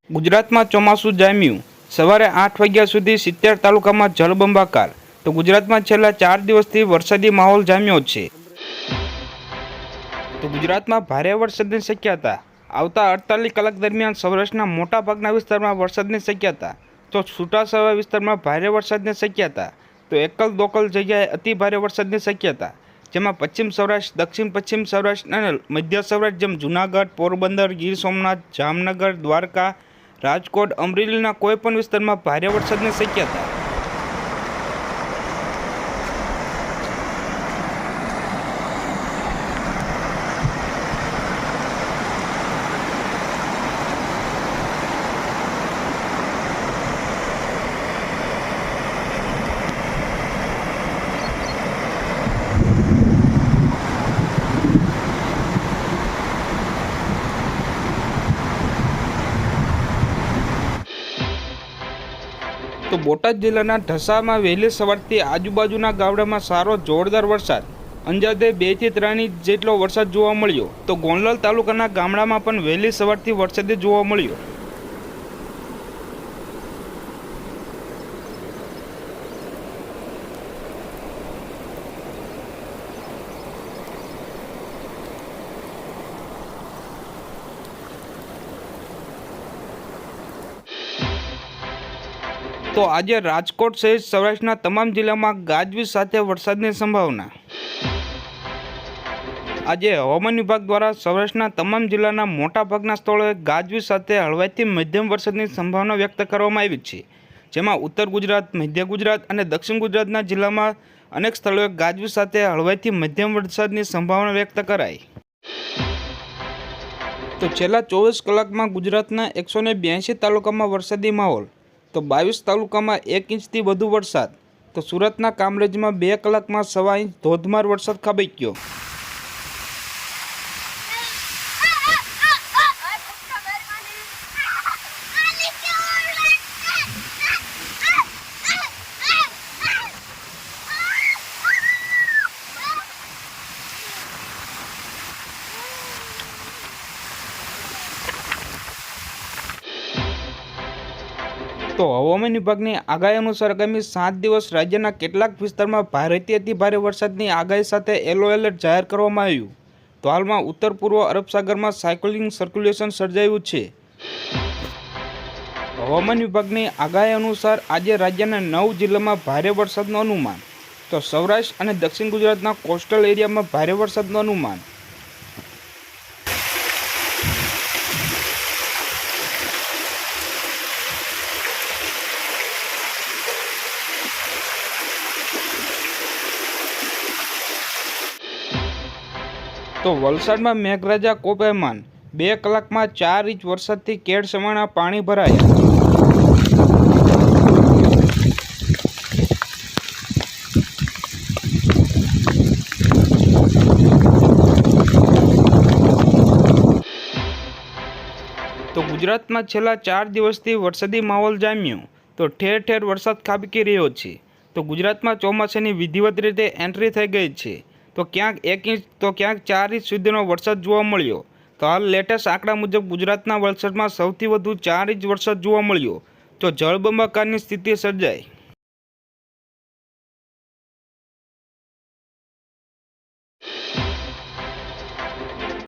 ગુજરાતમાં ચોમાસું જામ્યું। સવારે 8 વાગ્યા સુધી 70 તાલુકામાં જળબંબાકાર। તો ગુજરાતમાં છેલ્લા 4 દિવસથી વરસાદી માહોલ જામ્યો છે। તો ગુજરાતમાં ભારે વરસાદની શક્યતા। આવતા 48 કલાક દરમિયાન સૌરાષ્ટ્રના મોટાભાગના વિસ્તારમાં વરસાદની શક્યતા। તો છૂટાછવાયા વિસ્તારમાં ભારે વરસાદની શક્યતા। તો એકલ દોકલ જગ્યાએ અતિ ભારે વરસાદની શક્યતા, જેમાં પશ્ચિમ સૌરાષ્ટ્ર, દક્ષિણ પશ્ચિમ સૌરાષ્ટ્ર અને મધ્ય સૌરાષ્ટ્ર જેમ જૂનાગઢ, પોરબંદર, ગીર સોમનાથ, જામનગર, દ્વારકા, રાજકોટ, અમરેલીના કોઈપણ વિસ્તારમાં ભારે વરસાદની શક્યતા। તો બોટાદ જિલ્લાના ઢસામાં વહેલી સવારથી આજુબાજુના ગામડામાં સારો જોરદાર વરસાદ, અંદાજે 2 થી 3 ઇંચ જેટલો વરસાદ જોવા મળ્યો। તો ગોંડલ તાલુકાના ગામડામાં પણ વહેલી સવારથી વરસાદ જોવા મળ્યો। તો આજે રાજકોટ સહિત સૌરાષ્ટ્રના તમામ જિલ્લામાં ગાજવીજ સાથે વરસાદની સંભાવના। આજે હવામાન વિભાગ દ્વારા સૌરાષ્ટ્રના તમામ જિલ્લાના મોટાભાગના સ્થળોએ ગાજવીજ સાથે હળવાથી મધ્યમ વરસાદની સંભાવના વ્યક્ત કરવામાં આવી છે, જેમાં ઉત્તર ગુજરાત, મધ્ય ગુજરાત અને દક્ષિણ ગુજરાતના જિલ્લામાં અનેક સ્થળોએ ગાજવીજ સાથે હળવાથી મધ્યમ વરસાદની સંભાવના વ્યક્ત કરાઈ। તો છેલ્લા 24 કલાકમાં ગુજરાતના 182 તાલુકામાં વરસાદી માહોલ। તો 22 તાલુકામાં 1 ઇંચથી વધુ વરસાદ। તો સુરતના કામરેજમાં 2 કલાકમાં 1.25 ઇંચ ધોધમાર વરસાદ ખાબક્યો। તો હવામાન વિભાગની આગાહી અનુસાર આગામી 7 દિવસ રાજ્યના કેટલાક વિસ્તારમાં ભારેથી અતિ ભારે વરસાદની આગાહી સાથે યલો એલર્ટ જાહેર કરવામાં આવ્યું। તો હાલમાં ઉત્તર પૂર્વ અરબ સાગરમાં સાયક્લોનિક સર્ક્યુલેશન સર્જાયું છે। હવામાન વિભાગની આગાહી અનુસાર આજે રાજ્યના 9 જિલ્લામાં ભારે વરસાદનું અનુમાન। તો સૌરાષ્ટ્ર અને દક્ષિણ ગુજરાતના કોસ્ટલ એરિયામાં ભારે વરસાદનું અનુમાન। તો વલસાડમાં મેઘરાજા કોપેમાન 2 કલાકમાં 4 ઇંચ વરસાદથી કેડ સમાણા પાણી ભરાયા। તો ગુજરાતમાં છેલ્લા 4 દિવસથી વરસાદી માહોલ જામ્યો। તો ઠેર ઠેર વરસાદ ખાબકી રહ્યો છે। તો ગુજરાતમાં ચોમાસાની વિધિવત રીતે એન્ટ્રી થઈ ગઈ છે। તો ક્યાંક 1 ઇંચ તો ક્યાંક 4 ઇંચ સુધીનો વરસાદ જોવા મળ્યો। તો હાલ લેટેસ્ટ આંકડા મુજબ ગુજરાતના વલસાડમાં સૌથી વધુ 4 ઇંચ વરસાદ જોવા મળ્યો। તો જળબંબાકારની સ્થિતિ સર્જાઈ।